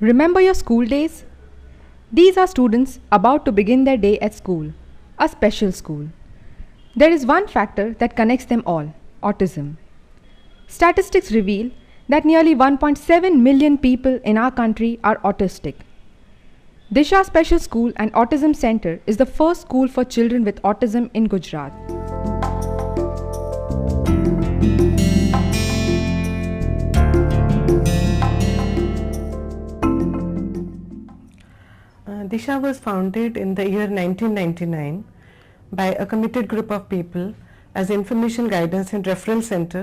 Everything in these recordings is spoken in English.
Remember your school days? These are students about to begin their day at school, a special school. There is one factor that connects them all: autism. Statistics reveal that nearly 1.7 million people in our country are autistic. Disha Special School and Autism Center is the first school for children with autism in Gujarat. Disha was founded in the year 1999 by a committed group of people as information guidance and referral center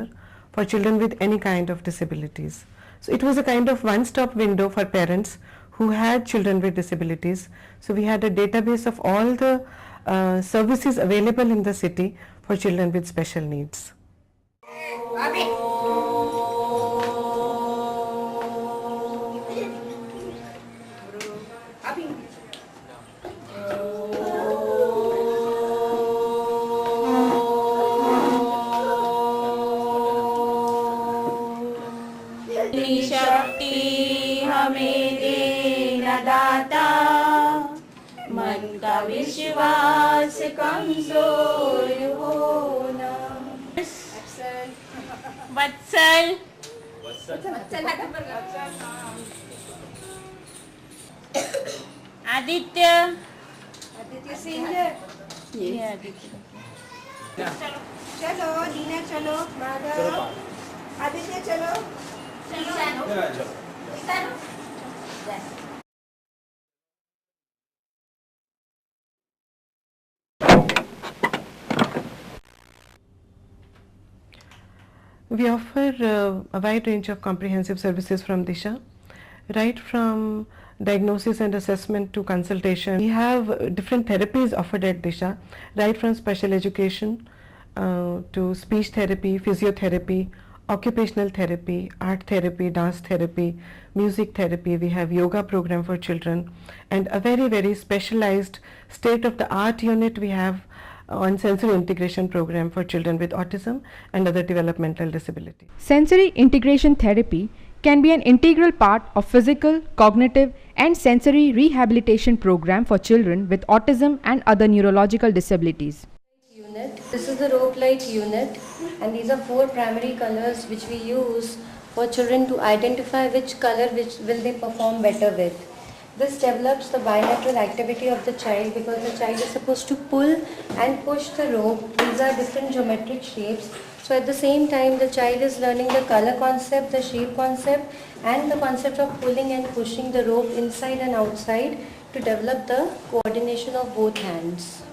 for children with any kind of disabilities. So it was a kind of one-stop window for parents who had children with disabilities. So we had a database of all the services available in the city for children with special needs. शक्ति हमें देना दाता, मन का विश्वास कमजोर होना। वत्सल आदित्य सिंह, ये आदित्य। चलो दीना, चलो माधव, आदित्य चलो। We offer a wide range of comprehensive services from Disha, right from diagnosis and assessment to consultation. We have different therapies offered at Disha, right from special education to speech therapy, physiotherapy, occupational therapy, art therapy, dance therapy, music therapy. We have yoga program for children, and a very specialized state-of-the-art unit we have on sensory integration program for children with autism and other developmental disabilities. Sensory integration therapy can be an integral part of physical, cognitive, and sensory rehabilitation program for children with autism and other neurological disabilities. This is the rope light unit, and these are 4 primary colors which we use for children to identify which color which will they perform better with. This develops the bilateral activity of the child because the child is supposed to pull and push the rope. These are different geometric shapes. So at the same time the child is learning the color concept, the shape concept, and the concept of pulling and pushing the rope inside and outside to develop the coordination of both hands.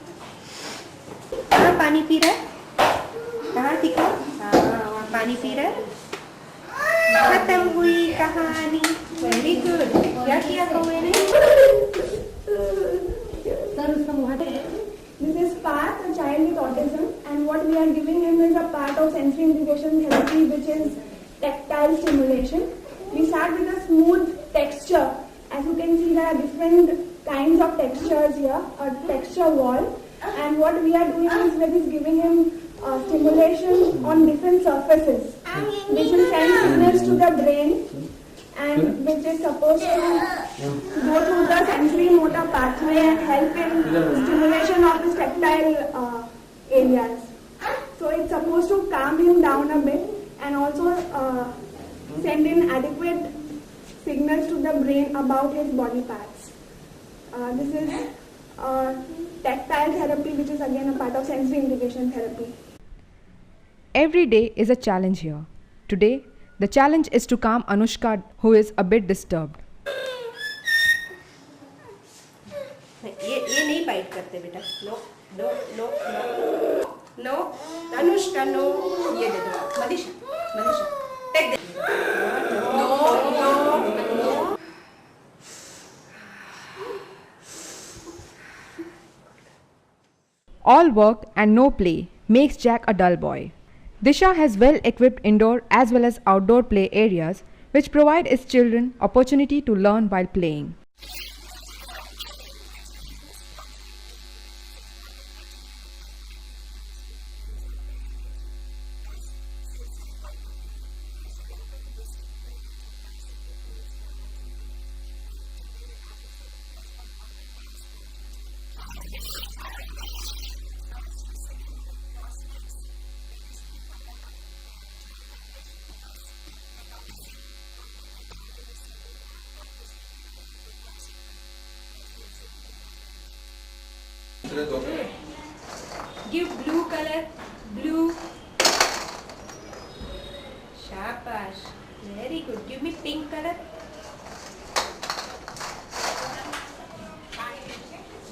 कहाँ पानी P रहा है? कहाँ दिखा? हाँ, पानी P रहा है? खत्म हुई कहानी। Very good. क्या किया कौवे ने? सर उसका मुँह है। This is Parth, a child with autism, and what we are giving him is a part of sensory integration therapy, which is tactile stimulation. We start with a smooth texture. As you can see, there are different kinds of textures here, a texture wall. And what we are doing is we are giving him stimulation on different surfaces, which will send signals to the brain, and which is supposed to go through the sensory motor pathway and help in stimulation of his tactile areas. So it's supposed to calm him down a bit and also send in adequate signals to the brain about his body parts. This is tactile therapy, which is again a part of sensory integration therapy. Every day is a challenge here. Today, the challenge is to calm Anushka, who is a bit disturbed. ये नहीं fight करते बेटा. No no no no no Anushka no. ये दे दो Manisha. Take दे. No no. All work and no play makes Jack a dull boy. Disha has well-equipped indoor as well as outdoor play areas which provide its children opportunity to learn while playing. Give blue color. Blue. Shabash. Very good. Give me pink color.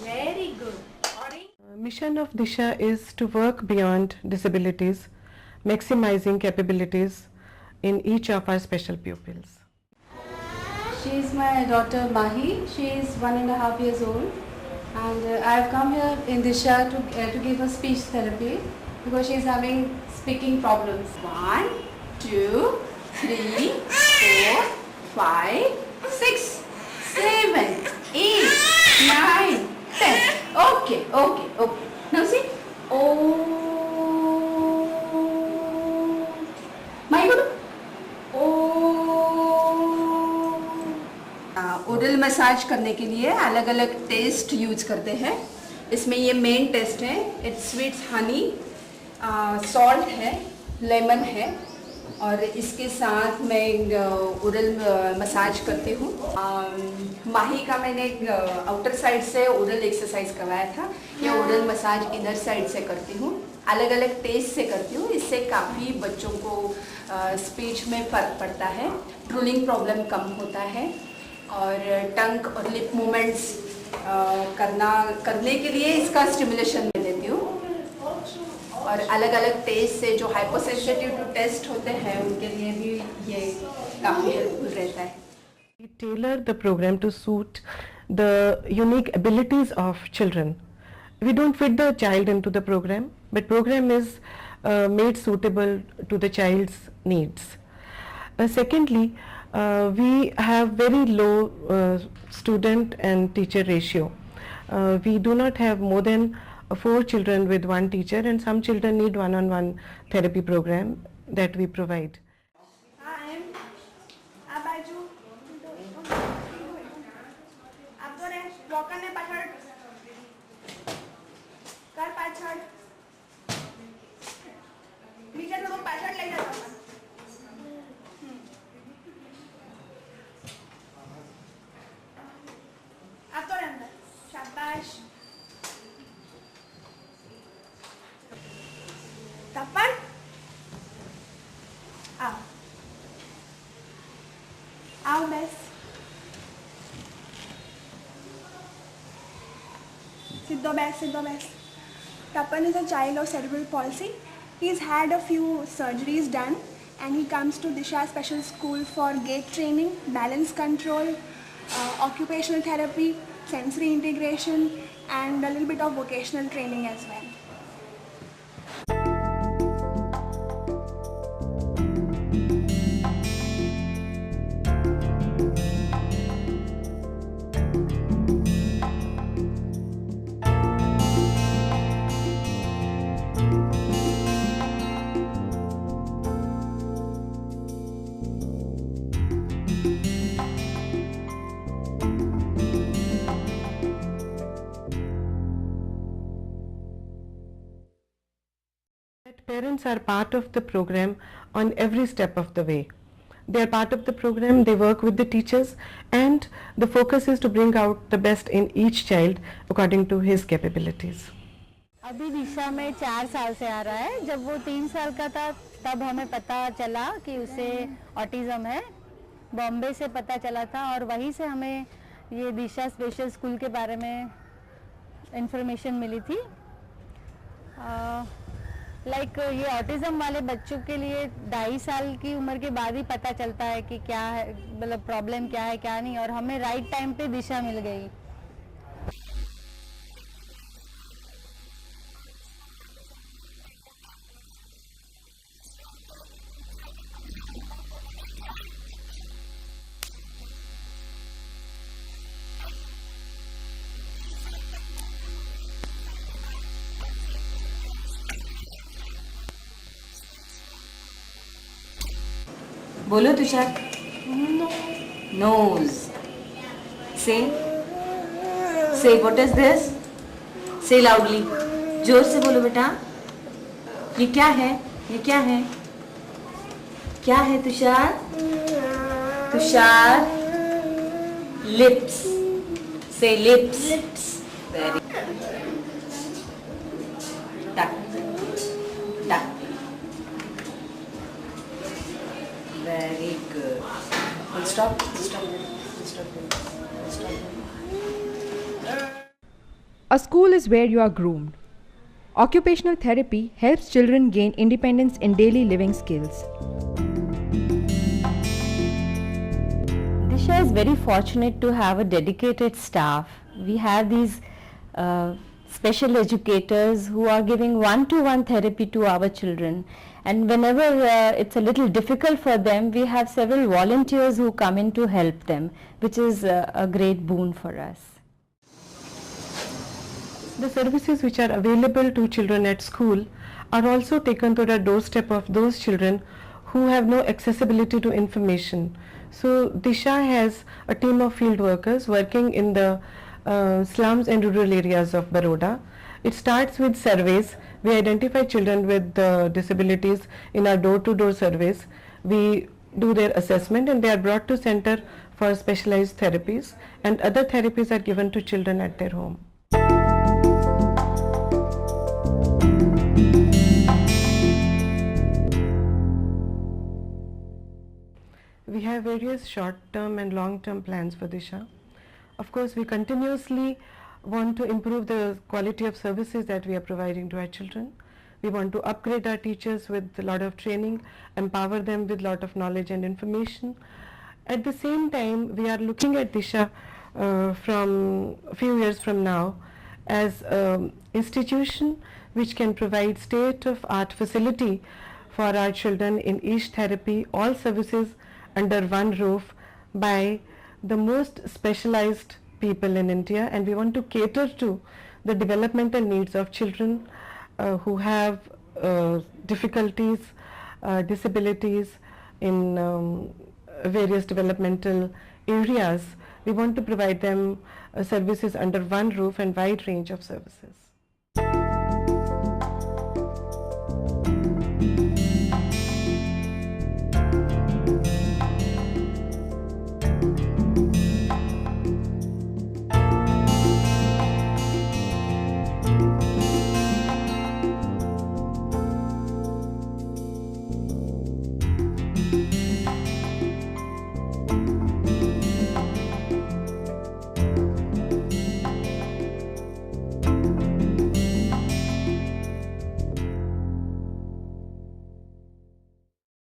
Very good. Orange. Mission of Disha is to work beyond disabilities, maximizing capabilities in each of our special pupils. She is my daughter Mahi. She is 1.5 years old, and I have come here in Disha to give her speech therapy because she is having speaking problems. 1, 2, 3, 4, 5, 6, 7, 8, 9, 10. Okay. Now see. Oh. My good. Oral massage करने के लिए अलग अलग test use करते हैं. इसमें ये main test है. इट्स स्वीट्स हनी, सॉल्ट है, लेमन है, और इसके साथ मैं ओरल मसाज करती हूँ. माही का मैंने आउटर साइड से ओरल एक्सरसाइज करवाया था. ये ओरल मसाज इनर साइड से करती हूँ. अलग अलग टेस्ट से करती हूँ. इससे काफ़ी बच्चों को स्पीच में फ़र्क पड़ता है. ड्रूलिंग प्रॉब्लम कम होता है, और टंग और लिप मूवमेंट्स करने के लिए इसका स्टिमुलेशन मैं देती हूँ. और अलग अलग टेस्ट से जो हाइपोसेंसिटिव टू टेस्ट होते हैं उनके लिए भी ये काफ़ी हेल्पफुल रहता है. We tailor the program to suit the unique abilities of children. We don't fit the child into the program, but program is made suitable to the child's needs. Secondly, we have very low student and teacher ratio. We do not have more than 4 children with 1 teacher, and some children need one-on-one therapy program that we provide. Tappan. आओ बस. Siddo bes. Tappan is a child of cerebral palsy. He's had a few surgeries done, and he comes to Disha Special School for gait training, balance control, occupational therapy, sensory integration, and a little bit of vocational training as well. Parents are part of the program on every step of the way. They are part of the program, they work with the teachers, and the focus is to bring out the best in each child according to his capabilities. अभी दिशा में 4 साल से आ रहा है. जब वो 3 साल का था तब हमें पता चला कि उसे ऑटिज्म है. बॉम्बे से पता चला था, और वहीं से हमें ये दिशा स्पेशल स्कूल के बारे में इंफॉर्मेशन मिली थी. ये ऑटिज्म वाले बच्चों के लिए 2.5 साल की उम्र के बाद ही पता चलता है कि क्या है, मतलब प्रॉब्लम क्या है क्या नहीं, और हमें राइट टाइम पे दिशा मिल गई. बोलो Tushar. Nose. Say what is this? Say loudly. जोर से बोलो बेटा. ये क्या है? ये क्या है? क्या है Tushar? Tushar. Lips. Say lips. Very good. Duck. Duck. Very good. Full stop. Full stop. Full stop. Full stop. A school is where you are groomed. Occupational therapy helps children gain independence in daily living skills. Disha is very fortunate to have a dedicated staff. We have these special educators who are giving one-to-one therapy to our children, and whenever it's a little difficult for them, we have several volunteers who come in to help them, which is a great boon for us. The services which are available to children at school are also taken to the doorstep of those children who have no accessibility to information. So Disha has a team of field workers working in the slums and rural areas of Baroda. It starts with surveys. We identify children with disabilities in our door-to-door surveys. We do their assessment and they are brought to center for specialized therapies, and other therapies are given to children at their home. We have various short-term and long-term plans for Disha. Of course, we continuously want to improve the quality of services that we are providing to our children. We want to upgrade our teachers with a lot of training, empower them with a lot of knowledge and information. At the same time, we are looking at Disha from a few years from now as an institution which can provide state-of-art facility for our children in each therapy, all services under one roof by the most specialized people in India, and we want to cater to the developmental needs of children who have difficulties, disabilities in various developmental areas. We want to provide them services under one roof and wide range of services.